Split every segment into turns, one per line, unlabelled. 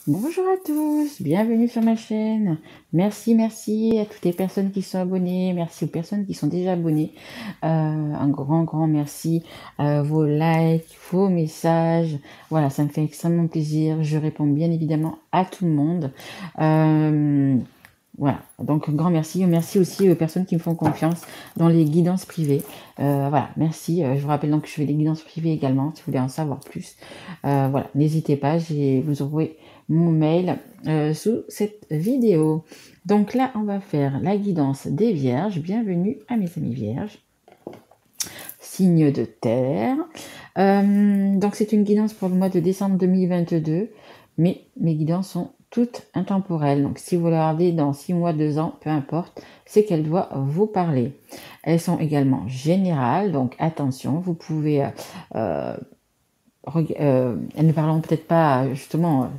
Bonjour à tous, bienvenue sur ma chaîne. Merci à toutes les personnes qui sont abonnées, merci aux personnes qui sont déjà abonnées. Un grand merci. Vos likes, vos messages, voilà, ça me fait extrêmement plaisir. Je réponds bien évidemment à tout le monde. Voilà, donc un grand merci. Merci aussi aux personnes qui me font confiance dans les guidances privées. Voilà, merci. Je vous rappelle donc que je fais des guidances privées également, si vous voulez en savoir plus. Voilà, n'hésitez pas, vous aurez mon mail sous cette vidéo. Donc là, on va faire la guidance des vierges. Bienvenue à mes amis vierges. Signe de terre. Donc c'est une guidance pour le mois de décembre 2022, mais mes guidances sont toutes intemporelles. Donc si vous la regardez dans 6 mois, 2 ans, peu importe, c'est qu'elle doit vous parler. Elles sont également générales, donc attention, vous pouvez... elles ne parleront peut-être pas justement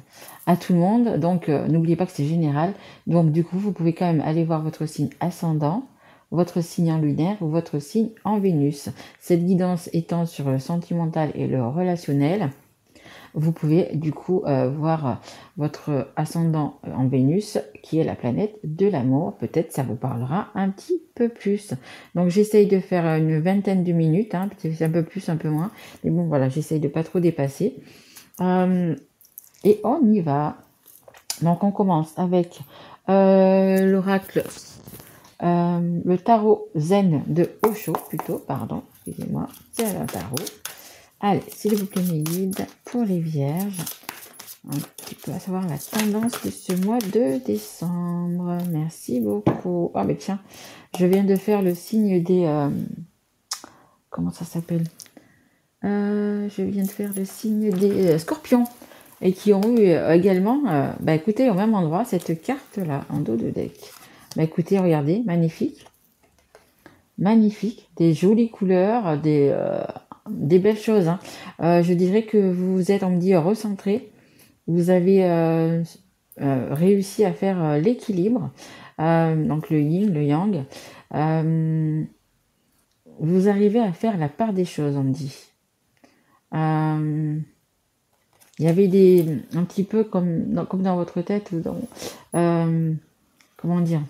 à tout le monde, donc n'oubliez pas que c'est général. Donc du coup, vous pouvez quand même aller voir votre signe ascendant, votre signe en lunaire ou votre signe en Vénus. Cette guidance étant sur le sentimental et le relationnel, vous pouvez du coup voir votre ascendant en Vénus, qui est la planète de l'amour. Peut-être ça vous parlera un petit peu plus. Donc j'essaye de faire une vingtaine de minutes, hein, peut-être un peu plus, un peu moins. Mais bon voilà, j'essaye de pas trop dépasser. Et on y va. Donc on commence avec l'oracle, le tarot zen de Osho, plutôt, pardon, excusez-moi, c'est un tarot. Allez, s'il vous plaît mes guides, pour les vierges, un petit peu à savoir la tendance de ce mois de décembre. Merci beaucoup. Oh mais tiens, je viens de faire le signe des... comment ça s'appelle Je viens de faire le signe des scorpions. Et qui ont eu également, bah écoutez, au même endroit, cette carte-là, en dos de deck. Bah écoutez, regardez, magnifique. Magnifique, des jolies couleurs, des belles choses. Hein. Je dirais que vous êtes, on me dit, recentré. Vous avez réussi à faire l'équilibre, donc le yin, le yang. Vous arrivez à faire la part des choses, on me dit. Il y avait un petit peu comme dans votre tête, ou comment dire,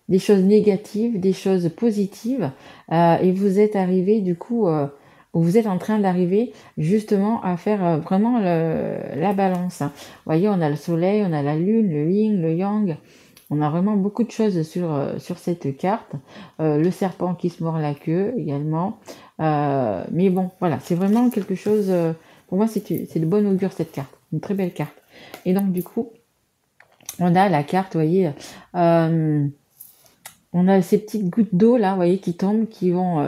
des choses négatives, des choses positives, et vous êtes arrivé du coup, vous êtes en train d'arriver justement à faire vraiment la balance. Hein. Vous voyez, on a le soleil, on a la lune, le yin, le yang, on a vraiment beaucoup de choses sur cette carte. Le serpent qui se mord la queue également. Mais bon, voilà, c'est vraiment quelque chose... pour moi, c'est de bonne augure cette carte. Une très belle carte. Et donc, du coup, on a la carte, vous voyez... on a ces petites gouttes d'eau là, vous voyez, qui tombent, qui vont,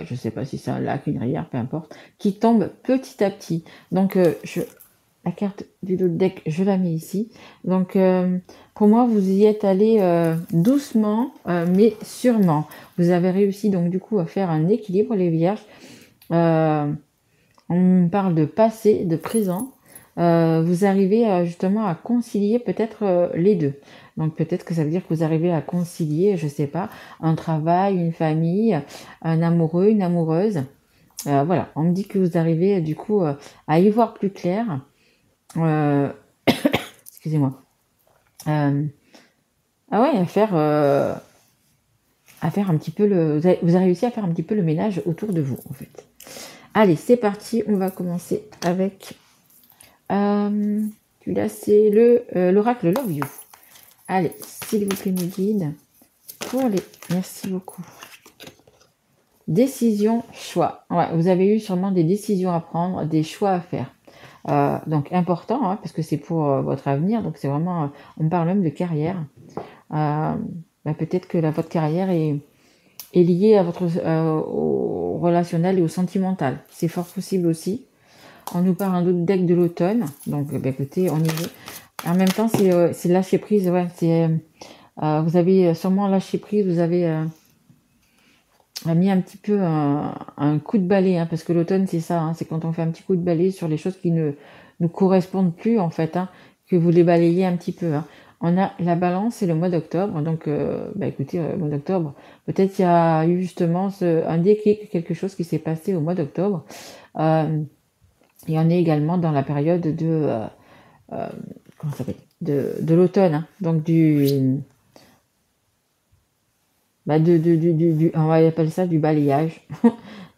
je ne sais pas si c'est un lac, une rivière, peu importe, qui tombent petit à petit. Donc, la carte du dos de deck, je la mets ici. Donc, pour moi, vous y êtes allé doucement, mais sûrement. Vous avez réussi donc du coup à faire un équilibre, les vierges. On parle de passé, de présent. Vous arrivez justement à concilier peut-être les deux. Donc peut-être que ça veut dire que vous arrivez à concilier, je sais pas, un travail, une famille, un amoureux, une amoureuse. Voilà, on me dit que vous arrivez du coup à y voir plus clair. Excusez-moi. Ah ouais, à faire un petit peu vous avez réussi à faire un petit peu le ménage autour de vous en fait. Allez, c'est parti, on va commencer avec là c'est l'oracle Love You. Allez, s'il vous plaît mes guides, pour les... Merci beaucoup. Décision, choix. Ouais, vous avez eu sûrement des décisions à prendre, des choix à faire. Donc important, hein, parce que c'est pour votre avenir, donc c'est vraiment... on parle même de carrière. Peut-être que votre carrière est liée à au relationnel et au sentimental. C'est fort possible aussi. On nous parle un autre deck de l'automne. Donc, écoutez, on y va. En même temps, c'est lâcher prise. Ouais, vous avez sûrement lâché prise. Vous avez mis un petit peu un coup de balai. Hein, parce que l'automne, c'est ça. Hein, c'est quand on fait un petit coup de balai sur les choses qui ne nous correspondent plus, en fait. Hein, que vous les balayez un petit peu. Hein. On a la balance et le mois d'octobre. Donc, écoutez, le mois d'octobre, peut-être qu'il y a eu justement un déclic, quelque chose qui s'est passé au mois d'octobre. Et on est également dans la période de comment ça s'appelle, de l'automne, hein, donc on va appeler ça du balayage,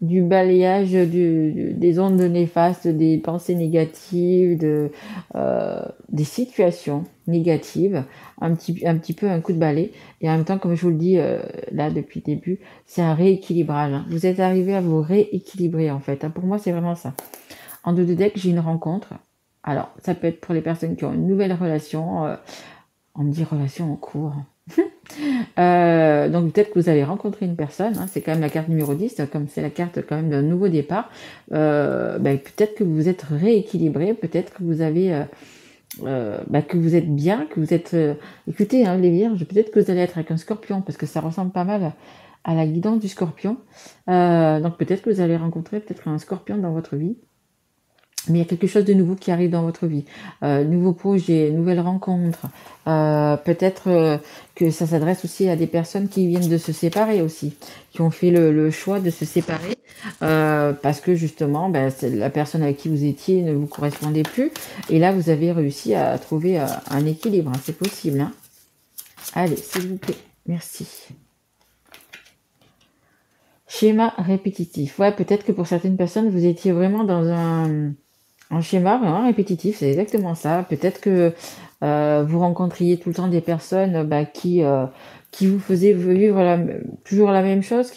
du balayage des ondes néfastes, des pensées négatives, des situations négatives, un petit peu un coup de balai. Et en même temps, comme je vous le dis là depuis le début, c'est un rééquilibrage, hein. Vous êtes arrivé à vous rééquilibrer en fait, hein. Pour moi, c'est vraiment ça. En dos de deck, j'ai une rencontre. Alors, ça peut être pour les personnes qui ont une nouvelle relation. On me dit relation en cours. Donc peut-être que vous allez rencontrer une personne, hein, c'est quand même la carte numéro 10, comme c'est la carte quand même d'un nouveau départ. Peut-être que vous vous êtes rééquilibré, peut-être que vous avez que vous êtes bien, que vous êtes... écoutez, hein, les vierges, peut-être que vous allez être avec un scorpion, parce que ça ressemble pas mal à la guidance du scorpion. Donc peut-être que vous allez rencontrer peut-être un scorpion dans votre vie. Mais il y a quelque chose de nouveau qui arrive dans votre vie. Nouveaux projets, nouvelles rencontres. Peut-être que ça s'adresse aussi à des personnes qui viennent de se séparer aussi, qui ont fait le choix de se séparer parce que justement, la personne avec qui vous étiez ne vous correspondait plus. Et là, vous avez réussi à trouver un équilibre. Hein, c'est possible. Hein. Allez, s'il vous plaît. Merci. Schéma répétitif. Ouais, peut-être que pour certaines personnes, vous étiez vraiment dans un schéma vraiment répétitif, c'est exactement ça. Peut-être que vous rencontriez tout le temps des personnes qui vous faisaient vivre toujours la même chose,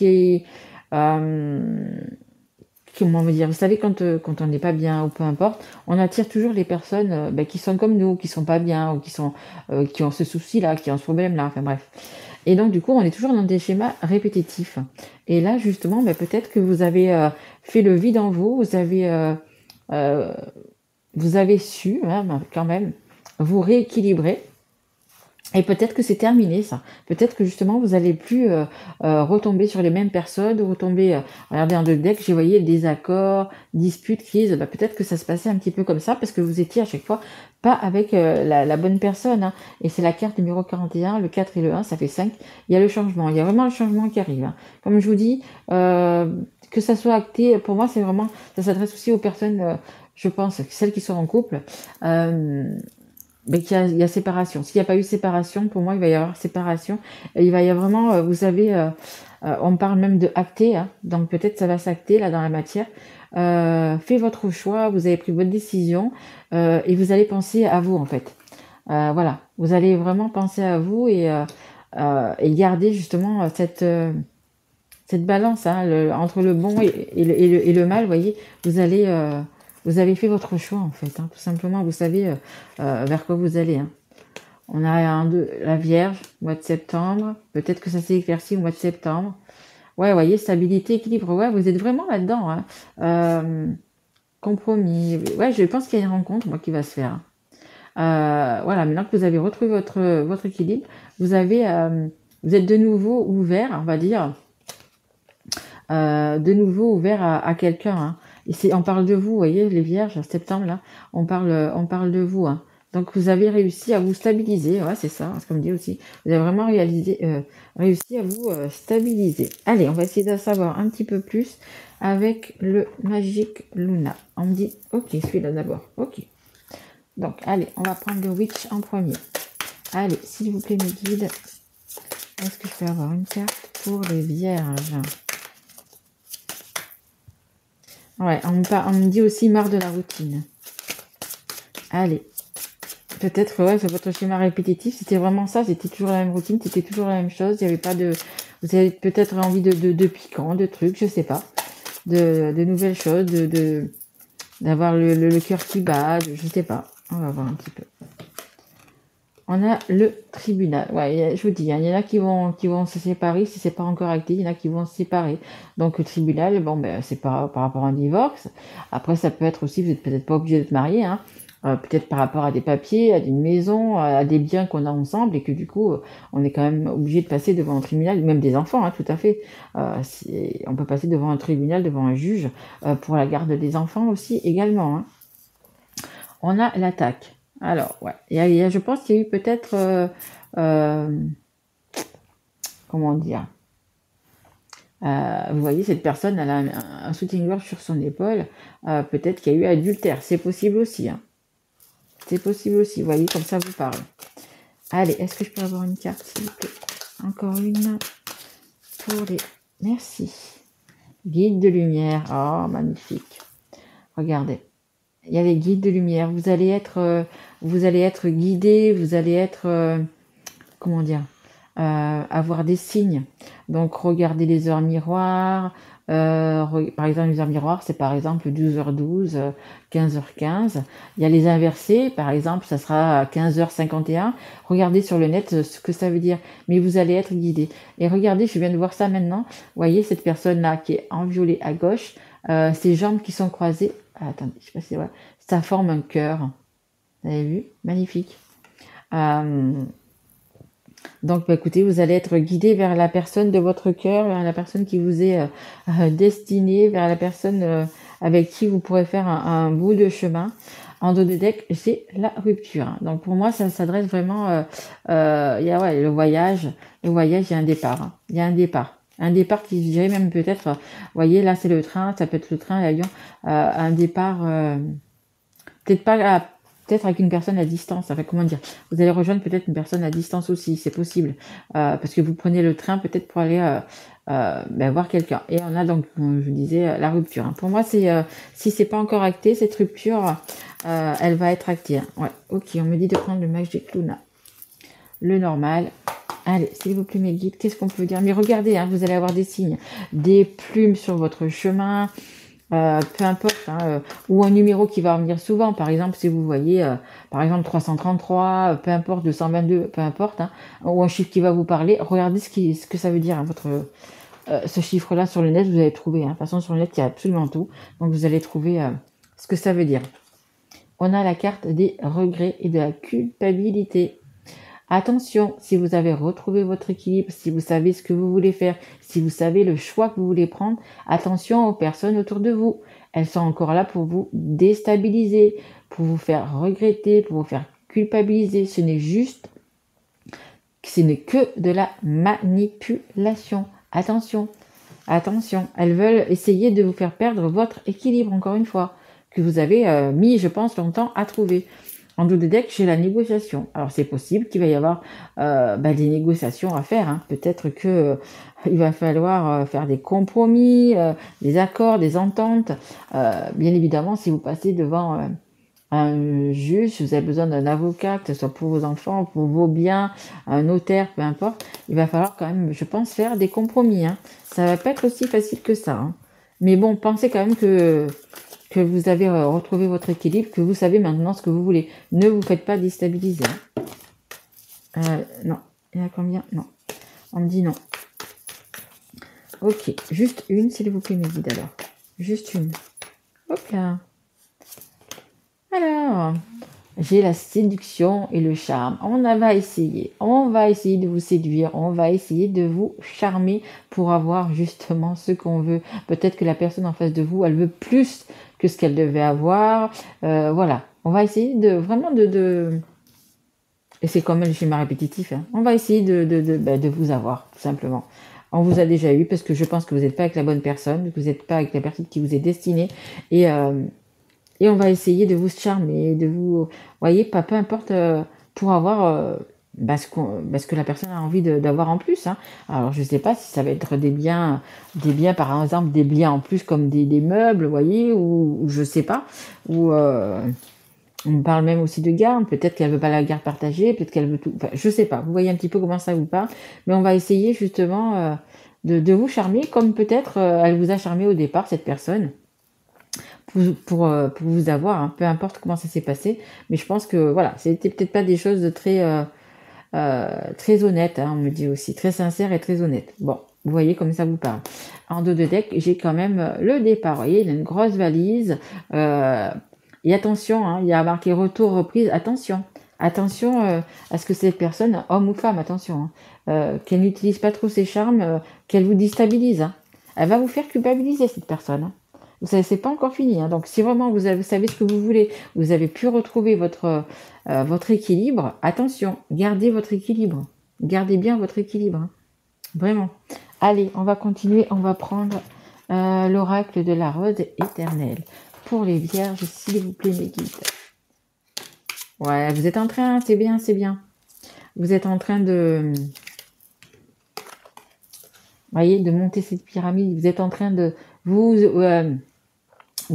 comment dire, vous savez, quand on n'est pas bien ou peu importe, on attire toujours les personnes qui sont comme nous, qui sont pas bien ou qui ont ce souci-là, qui ont ce problème-là, enfin bref. Et donc du coup, on est toujours dans des schémas répétitifs. Et là, justement, peut-être que vous avez fait le vide en vous, vous avez su quand même vous rééquilibrer. Et peut-être que c'est terminé ça. Peut-être que justement vous n'allez plus retomber sur les mêmes personnes, retomber. Regardez en deux decks, j'ai voyé désaccords, disputes, crises. Peut-être que ça se passait un petit peu comme ça parce que vous étiez à chaque fois pas avec la bonne personne. Hein. Et c'est la carte numéro 41, le 4 et le 1, ça fait 5. Il y a le changement. Il y a vraiment le changement qui arrive. Hein. Comme je vous dis, que ça soit acté, pour moi c'est vraiment, ça s'adresse aussi aux personnes, je pense, celles qui sont en couple. Il y a séparation. S'il n'y a pas eu séparation, pour moi, il va y avoir séparation. Et il va y avoir vraiment, vous savez, on parle même de acter, hein, donc peut-être ça va s'acter là dans la matière. Faites votre choix, vous avez pris votre décision et vous allez penser à vous en fait. Voilà, vous allez vraiment penser à vous et garder justement cette balance hein, entre le bon et le mal. Vous voyez, vous avez fait votre choix en fait, hein, tout simplement. Vous savez vers quoi vous allez. Hein. On a la Vierge, mois de septembre. Peut-être que ça s'est éclairci au mois de septembre. Ouais, vous voyez, stabilité, équilibre. Ouais, vous êtes vraiment là-dedans. Hein. Compromis. Ouais, je pense qu'il y a une rencontre, moi, qui va se faire. Voilà, maintenant que vous avez retrouvé votre équilibre, vous êtes de nouveau ouvert, on va dire, à quelqu'un. Hein. Et on parle de vous, vous voyez, les vierges, septembre, là, on parle de vous. Hein. Donc, vous avez réussi à vous stabiliser. Ouais, c'est ça, c'est comme dit aussi. Vous avez vraiment réussi à vous stabiliser. Allez, on va essayer de savoir un petit peu plus avec le Magic Luna. On me dit, ok, celui-là d'abord. Ok. Donc, allez, on va prendre le Witch en premier. Allez, s'il vous plaît, mes guides, est-ce que je peux avoir une carte pour les vierges? Ouais, on me dit aussi marre de la routine. Allez. Peut-être, ouais, c'est votre schéma répétitif. C'était vraiment ça, c'était toujours la même routine, c'était toujours la même chose. Il n'y avait pas de... Vous avez peut-être envie de piquant, de trucs, je sais pas. De nouvelles choses, d'avoir le cœur qui bat, je sais pas. On va voir un petit peu. On a le tribunal. Ouais, je vous dis, hein, il y en a qui vont se séparer si c'est pas encore acté. Il y en a qui vont se séparer. Donc le tribunal, bon, c'est par rapport à un divorce. Après, ça peut être aussi, vous n'êtes peut-être pas obligé d'être marié, hein. Peut-être par rapport à des papiers, à une maison, à des biens qu'on a ensemble et que du coup, on est quand même obligé de passer devant un tribunal, même des enfants, hein, tout à fait. On peut passer devant un tribunal, devant un juge, pour la garde des enfants aussi également. Hein. On a l'attaque. Alors, ouais, je pense qu'il y a eu peut-être, comment dire, vous voyez, cette personne, elle a un soutien-gorge sur son épaule, peut-être qu'il y a eu adultère, c'est possible aussi. Hein. C'est possible aussi, vous voyez, comme ça vous parle. Allez, est-ce que je peux avoir une carte, s'il vous plaît? Encore une pour les... Merci. Guide de lumière. Oh, magnifique. Regardez. Il y a les guides de lumière. Vous allez être guidé, vous allez être... comment dire, avoir des signes. Donc, regardez les heures miroirs. Par exemple, les heures miroirs, c'est par exemple 12h12, 15h15. Il y a les inversés, par exemple, ça sera 15h51. Regardez sur le net ce que ça veut dire. Mais vous allez être guidé. Et regardez, je viens de voir ça maintenant. Vous voyez cette personne-là qui est en violet à gauche, ses jambes qui sont croisées. Ah, attendez, je sais pas si voilà. Ça forme un cœur. Vous avez vu? Magnifique. Donc, bah, écoutez, vous allez être guidé vers la personne de votre cœur, vers la personne qui vous est destinée, vers la personne avec qui vous pourrez faire un bout de chemin. En dos de deck, j'ai la rupture. Hein. Donc, pour moi, ça s'adresse vraiment... il y a le voyage. Le voyage, il y a un départ. Hein. Il y a un départ. Un départ qui, je dirais même peut-être... vous voyez, là, c'est le train. Ça peut être le train, l'avion. Un départ... peut-être pas... peut-être avec une personne à distance, enfin comment dire, vous allez rejoindre peut-être une personne à distance aussi, c'est possible, parce que vous prenez le train peut-être pour aller voir quelqu'un. Et on a donc, comme je vous disais, la rupture. Hein. Pour moi, c'est si c'est pas encore acté, cette rupture, elle va être actée. Hein. Ouais, ok, on me dit de prendre le Magic Luna, le normal. Allez, s'il vous plaît mes guides, qu'est-ce qu'on peut dire? Mais regardez, hein, vous allez avoir des signes, des plumes sur votre chemin. Peu importe, hein, ou un numéro qui va revenir souvent, par exemple si vous voyez par exemple 333, peu importe 222, peu importe, hein, ou un chiffre qui va vous parler, regardez ce que ça veut dire, hein, ce chiffre là sur le net, vous allez trouver, hein. De toute façon sur le net il y a absolument tout, donc vous allez trouver ce que ça veut dire. On a la carte des regrets et de la culpabilité. Attention, si vous avez retrouvé votre équilibre, si vous savez ce que vous voulez faire, si vous savez le choix que vous voulez prendre, attention aux personnes autour de vous. Elles sont encore là pour vous déstabiliser, pour vous faire regretter, pour vous faire culpabiliser. Ce n'est que de la manipulation. Attention, attention. Elles veulent essayer de vous faire perdre votre équilibre, encore une fois, que vous avez mis, je pense, longtemps à trouver. En dos de deck, j'ai la négociation. Alors, c'est possible qu'il va y avoir des négociations à faire. Hein. Peut-être que il va falloir faire des compromis, des accords, des ententes. Bien évidemment, si vous passez devant un juge, si vous avez besoin d'un avocat, que ce soit pour vos enfants, pour vos biens, un notaire, peu importe, il va falloir quand même, je pense, faire des compromis. Hein. Ça va pas être aussi facile que ça. Hein. Mais bon, pensez quand même que vous avez retrouvé votre équilibre, que vous savez maintenant ce que vous voulez. Ne vous faites pas déstabiliser. Non. Il y en a combien? Non. On me dit non. Ok. Juste une, s'il vous plaît, mes guides, alors. Juste une. Hop là. Alors, j'ai la séduction et le charme. On va essayer. On va essayer de vous séduire. On va essayer de vous charmer pour avoir justement ce qu'on veut. Peut-être que la personne en face de vous, elle veut plus que ce qu'elle devait avoir. Voilà. On va essayer de vraiment et c'est comme le schéma répétitif. Hein. On va essayer de vous avoir, tout simplement. On vous a déjà eu parce que je pense que vous n'êtes pas avec la bonne personne, que vous n'êtes pas avec la personne qui vous est destinée. Et on va essayer de vous charmer, de vous... voyez, peu importe, pour avoir ce que la personne a envie d'avoir en plus. Hein. Alors, je ne sais pas si ça va être des biens, par exemple, des biens en plus comme des meubles, vous voyez, ou je ne sais pas. Ou on parle même aussi de garde. Peut-être qu'elle ne veut pas la garde partagée, peut-être qu'elle veut tout... Enfin, je ne sais pas. Vous voyez un petit peu comment ça vous parle. Mais on va essayer justement de vous charmer comme peut-être elle vous a charmé au départ, cette personne. Pour vous avoir, hein, peu importe comment ça s'est passé, mais je pense que voilà, c'était peut-être pas des choses de très honnêtes, hein, on me dit aussi, très sincères et très honnêtes. Bon, vous voyez comme ça vous parle. En dos de deck, j'ai quand même le départ, vous voyez, il a une grosse valise, et attention, hein, il y a marqué retour, reprise, attention à ce que cette personne, homme ou femme, attention, hein, qu'elle n'utilise pas trop ses charmes, qu'elle vous déstabilise, hein. Elle va vous faire culpabiliser cette personne, hein. Vous savez, c'est pas encore fini. Hein. Donc, si vraiment vous savez ce que vous voulez, vous avez pu retrouver votre équilibre, attention, gardez votre équilibre. Gardez bien votre équilibre. Hein. Vraiment. Allez, on va continuer. On va prendre l'oracle de la rose éternelle. Pour les vierges, s'il vous plaît, mes guides. Ouais, vous êtes en train, c'est bien, c'est bien. Vous êtes en train de, voyez, de monter cette pyramide. Vous êtes en train de, vous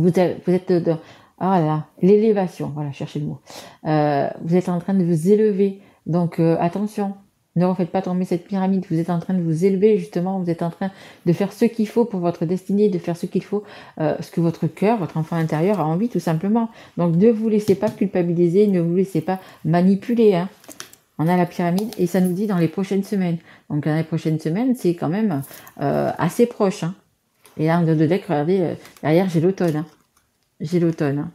êtes ah là, l'élévation. Voilà, cherchez le mot. Vous êtes en train de vous élever. Donc attention, ne refaites pas tomber cette pyramide. Vous êtes en train de vous élever justement. Vous êtes en train de faire ce qu'il faut pour votre destinée, de faire ce qu'il faut, ce que votre cœur, votre enfant intérieur a envie tout simplement. Donc ne vous laissez pas culpabiliser, ne vous laissez pas manipuler. Hein. On a la pyramide et ça nous dit dans les prochaines semaines. Donc dans les prochaines semaines, c'est quand même assez proche. Hein. Et là, de deck, regardez, derrière j'ai l'automne. Hein. J'ai l'automne. Hein.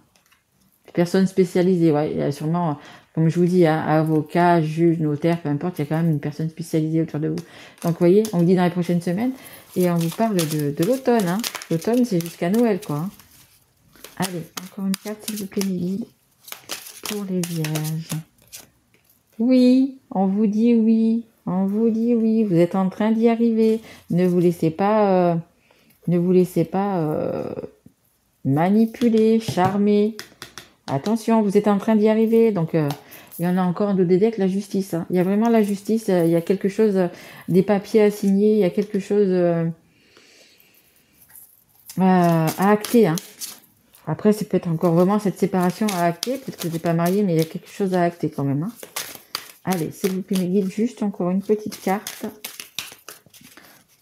Personne spécialisée, ouais. Il y a sûrement, comme je vous dis, hein, avocat, juge, notaire, peu importe, il y a quand même une personne spécialisée autour de vous. Donc vous voyez, on vous dit dans les prochaines semaines et on vous parle de l'automne. Hein. L'automne, c'est jusqu'à Noël, quoi. Hein. Allez, encore une carte, s'il vous plaît, mes guides, pour les vierges. Oui, on vous dit oui. On vous dit oui. Vous êtes en train d'y arriver. Ne vous laissez pas, manipuler, charmer. Attention, vous êtes en train d'y arriver. Donc, il y en a encore un dos des decks, la justice. Hein. Il y a vraiment la justice. Il y a quelque chose, des papiers à signer. Il y a quelque chose à acter. Hein. Après, c'est peut-être encore vraiment cette séparation à acter. Peut-être que vous n'êtes pas marié, mais il y a quelque chose à acter quand même. Hein. Allez, s'il vous plaît, mes guides, juste encore une petite carte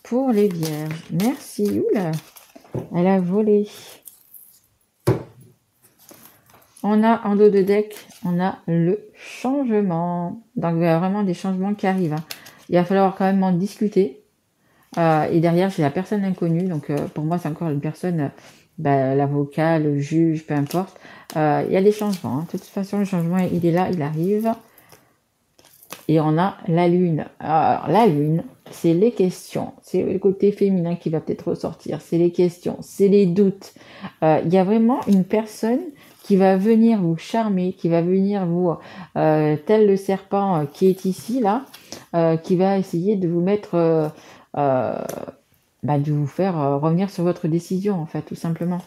pour les vierges. Merci. Oula, elle a volé. On a en dos de deck, on a le changement. Donc, il y a vraiment des changements qui arrivent. Hein. Il va falloir quand même en discuter. Et derrière, j'ai la personne inconnue. Donc, pour moi, c'est encore une personne, l'avocat, le juge, peu importe. Il y a des changements. Hein. De toute façon, le changement, il est là, il arrive. Et on a la lune. Alors, la lune, c'est les questions. C'est le côté féminin qui va peut-être ressortir. C'est les questions, c'est les doutes. Il y a vraiment une personne qui va venir vous charmer, qui va venir vous, tel le serpent qui est ici, là, qui va essayer de vous mettre, de vous faire revenir sur votre décision, en fait, tout simplement.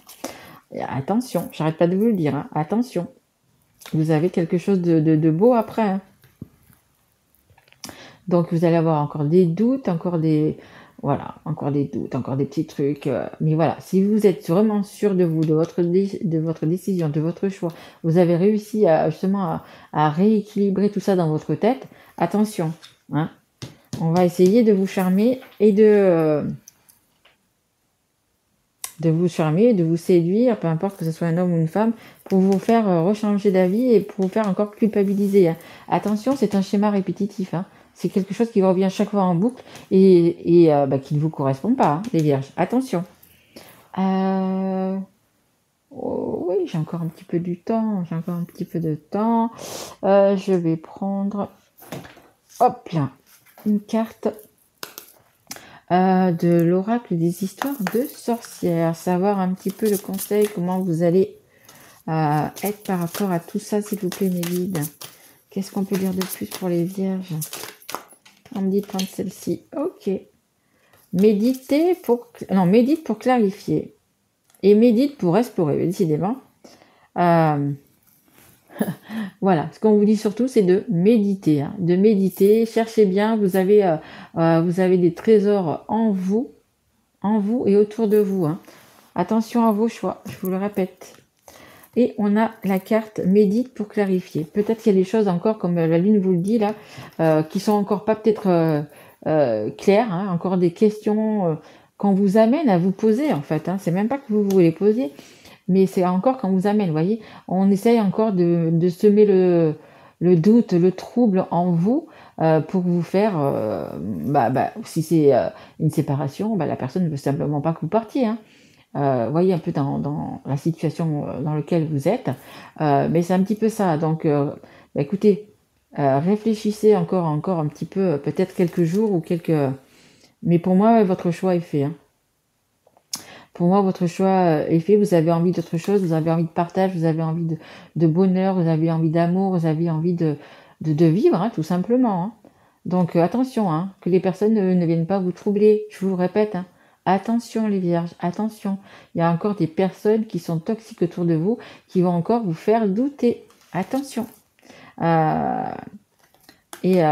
Et attention, j'arrête pas de vous le dire, hein, attention. Vous avez quelque chose de beau après, hein. Donc, vous allez avoir encore des doutes, encore des doutes, encore des petits trucs. Mais voilà, si vous êtes vraiment sûr de vous, de votre décision, de votre choix, vous avez réussi justement à rééquilibrer tout ça dans votre tête, attention. Hein, on va essayer de vous charmer et de vous séduire, peu importe que ce soit un homme ou une femme, pour vous faire rechanger d'avis et pour vous faire encore culpabiliser. Hein. Attention, c'est un schéma répétitif. Hein. C'est quelque chose qui revient chaque fois en boucle et qui ne vous correspond pas, hein, les vierges. Attention. Oui, j'ai encore un petit peu du temps. J'ai encore un petit peu de temps. Je vais prendre, hop là, une carte de l'oracle des histoires de sorcières. Savoir un petit peu le conseil, comment vous allez être par rapport à tout ça, s'il vous plaît, mes guides. Qu'est-ce qu'on peut dire de plus pour les vierges? On me dit de prendre celle-ci. Ok. Médite pour clarifier. Et médite pour explorer, décidément. Voilà. Ce qu'on vous dit surtout, c'est de méditer. Hein. De méditer. Cherchez bien. Vous avez des trésors en vous et autour de vous. Hein. Attention à vos choix. Je vous le répète. Et on a la carte médite pour clarifier. Peut-être qu'il y a des choses encore, comme la lune vous le dit là, qui sont encore pas peut-être claires, hein, encore des questions qu'on vous amène à vous poser en fait. Hein. C'est même pas que vous les posez, mais c'est encore qu'on vous amène. Vous voyez, on essaye encore de semer le doute, le trouble en vous pour vous faire, si c'est une séparation, la personne ne veut simplement pas que vous partiez. Hein. Voyez un peu dans la situation dans laquelle vous êtes, mais c'est un petit peu ça. Donc, écoutez, réfléchissez encore un petit peu, peut-être quelques jours ou mais pour moi, votre choix est fait. Hein. Pour moi, votre choix est fait. Vous avez envie d'autre chose, vous avez envie de partage, vous avez envie de bonheur, vous avez envie d'amour, vous avez envie de vivre, hein, tout simplement. Hein. Donc, attention, hein, que les personnes ne viennent pas vous troubler. Je vous répète. Hein. Attention les vierges, attention. Il y a encore des personnes qui sont toxiques autour de vous, qui vont encore vous faire douter. Attention. Et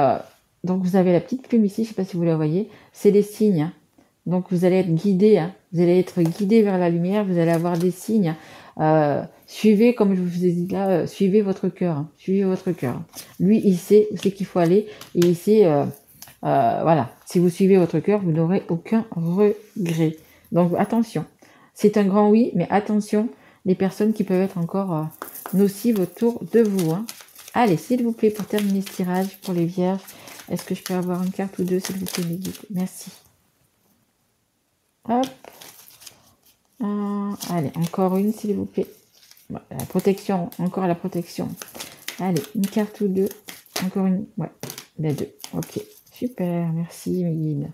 donc, vous avez la petite plume ici, je ne sais pas si vous la voyez, c'est les signes. Hein. Donc, vous allez être guidé, hein. Vous allez être guidé vers la lumière, vous allez avoir des signes. Suivez, comme je vous ai dit là, suivez votre cœur. Hein. Suivez votre cœur. Lui, il sait où c'est qu'il faut aller et il sait, voilà, si vous suivez votre cœur, vous n'aurez aucun regret. Donc, attention. C'est un grand oui, mais attention, les personnes qui peuvent être encore nocives autour de vous. Hein. Allez, s'il vous plaît, pour terminer ce tirage pour les vierges, est-ce que je peux avoir une carte ou deux, s'il vous plaît, mes guides? Merci. Hop. Allez, encore une, s'il vous plaît. Voilà, la protection, encore la protection. Allez, une carte ou deux. Encore une, ouais, les deux. Ok, super, merci, mes guides.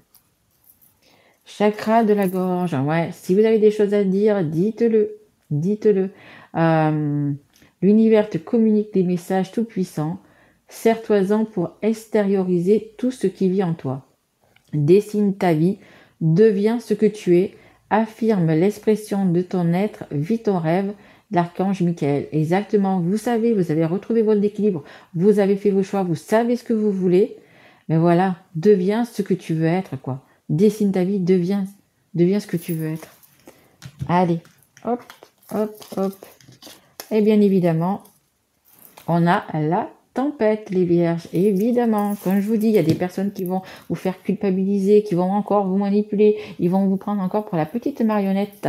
Chakra de la gorge, ouais, si vous avez des choses à dire, dites-le. Dites-le. L'univers te communique des messages tout-puissants. Sers-toi-en pour extérioriser tout ce qui vit en toi. Dessine ta vie, deviens ce que tu es, affirme l'expression de ton être, vis ton rêve, l'archange Michael. Exactement, vous savez, vous avez retrouvé votre équilibre, vous avez fait vos choix, vous savez ce que vous voulez, mais voilà, deviens ce que tu veux être, quoi. Dessine ta vie, deviens ce que tu veux être. Allez, hop, hop, hop. Et bien évidemment, on a la tempête, les vierges. Évidemment, comme je vous dis, il y a des personnes qui vont vous faire culpabiliser, qui vont encore vous manipuler, ils vont vous prendre encore pour la petite marionnette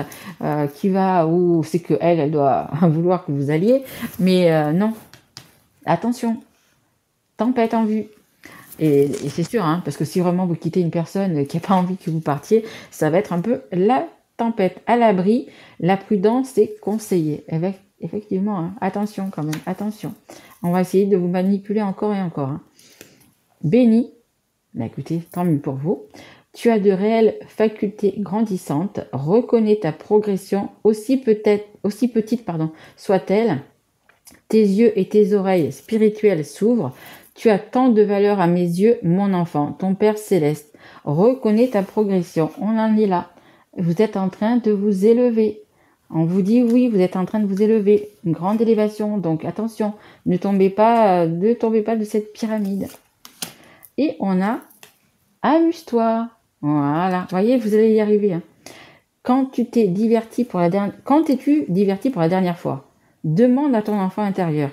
qui va, ou c'est que elle doit vouloir que vous alliez, mais non. Attention, tempête en vue. Et c'est sûr, hein, parce que si vraiment vous quittez une personne qui n'a pas envie que vous partiez, ça va être un peu la tempête. À l'abri, la prudence est conseillée. Effectivement, hein, attention quand même, attention. On va essayer de vous manipuler encore et encore. Hein. Béni, bah écoutez, tant mieux pour vous. Tu as de réelles facultés grandissantes. Reconnais ta progression, aussi petite soit-elle. Tes yeux et tes oreilles spirituelles s'ouvrent. Tu as tant de valeur à mes yeux, mon enfant, ton Père céleste. Reconnais ta progression. On en est là. Vous êtes en train de vous élever. On vous dit oui, vous êtes en train de vous élever. Une grande élévation. Donc attention, ne tombez pas de cette pyramide. Et on a amuse-toi. Voilà. Vous voyez, vous allez y arriver. Hein. Quand t'es-tu diverti pour la dernière fois? Demande à ton enfant intérieur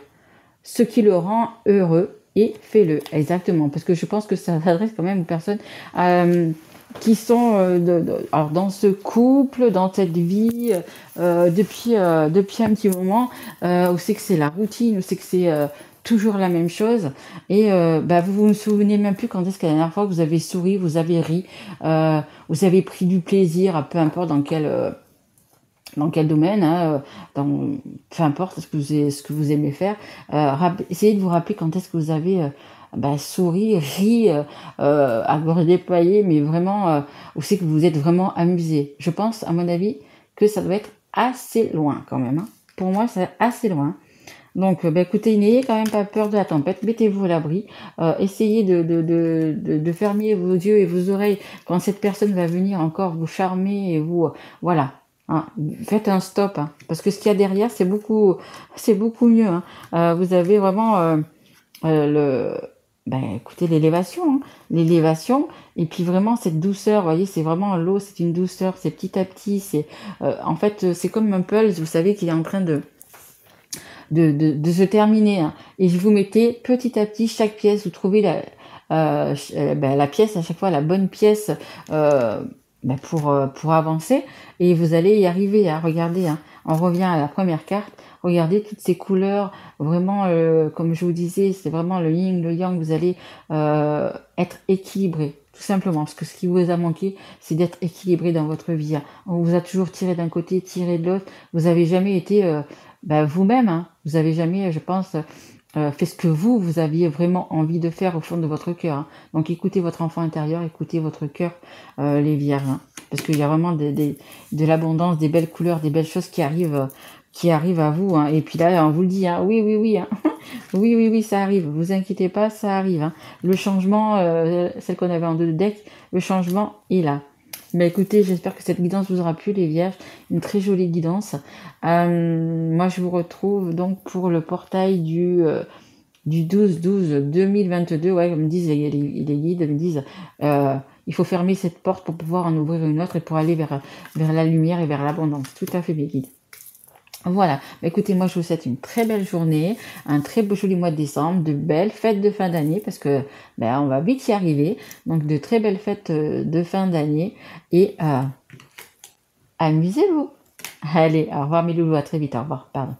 ce qui le rend heureux et fais-le. Exactement, parce que je pense que ça s'adresse quand même aux personnes qui sont alors dans ce couple, dans cette vie, depuis un petit moment, où c'est que c'est la routine, où c'est que c'est toujours la même chose, et vous ne souvenez même plus quand est-ce que la dernière fois que vous avez souri, vous avez ri, vous avez pris du plaisir, peu importe dans quel domaine, hein, peu importe ce que vous aimez faire, essayez de vous rappeler quand est-ce que vous avez souri, ri, à gorge déployée, mais vraiment, où c'est que vous êtes vraiment amusé. Je pense, à mon avis, que ça doit être assez loin quand même. Hein. Pour moi, c'est assez loin. Donc, écoutez, n'ayez quand même pas peur de la tempête, mettez-vous à l'abri, essayez de fermer vos yeux et vos oreilles quand cette personne va venir encore vous charmer et vous, voilà. Hein, faites un stop, hein, parce que ce qu'il y a derrière, c'est beaucoup mieux. Hein. Vous avez vraiment écoutez, l'élévation, et puis vraiment cette douceur, vous voyez, c'est vraiment l'eau, c'est une douceur, c'est petit à petit, c'est en fait, c'est comme un pulse, vous savez, qui est en train de se terminer. Hein. Et vous mettez petit à petit chaque pièce, vous trouvez la pièce à chaque fois, la bonne pièce pour avancer, et vous allez y arriver. Hein. Regardez, hein, on revient à la première carte, regardez toutes ces couleurs, vraiment, comme je vous disais, c'est vraiment le yin, le yang, vous allez être équilibré, tout simplement, parce que ce qui vous a manqué, c'est d'être équilibré dans votre vie. Hein. On vous a toujours tiré d'un côté, tiré de l'autre, vous n'avez jamais été vous-même, hein. Vous n'avez jamais, je pense, fait ce que vous aviez vraiment envie de faire au fond de votre cœur. Hein. Donc écoutez votre enfant intérieur, écoutez votre cœur, les vierges, hein. Parce qu'il y a vraiment de l'abondance, des belles couleurs, des belles choses qui arrivent à vous. Hein. Et puis là, on vous le dit, hein, oui, hein. oui, ça arrive. Vous inquiétez pas, ça arrive. Hein. Le changement, celle qu'on avait en deux deck, le changement est là. Écoutez, j'espère que cette guidance vous aura plu, les vierges. Une très jolie guidance. Moi, je vous retrouve donc pour le portail du du 12-12-2022. Ouais, ils me disent, les guides me disent, il faut fermer cette porte pour pouvoir en ouvrir une autre et pour aller vers la lumière et vers l'abondance. Tout à fait, mes guides. Voilà, écoutez, moi je vous souhaite une très belle journée, un très beau joli mois de décembre, de belles fêtes de fin d'année, parce que on va vite y arriver. Donc de très belles fêtes de fin d'année et amusez-vous. Allez, au revoir mes loulous, à très vite, au revoir, pardon.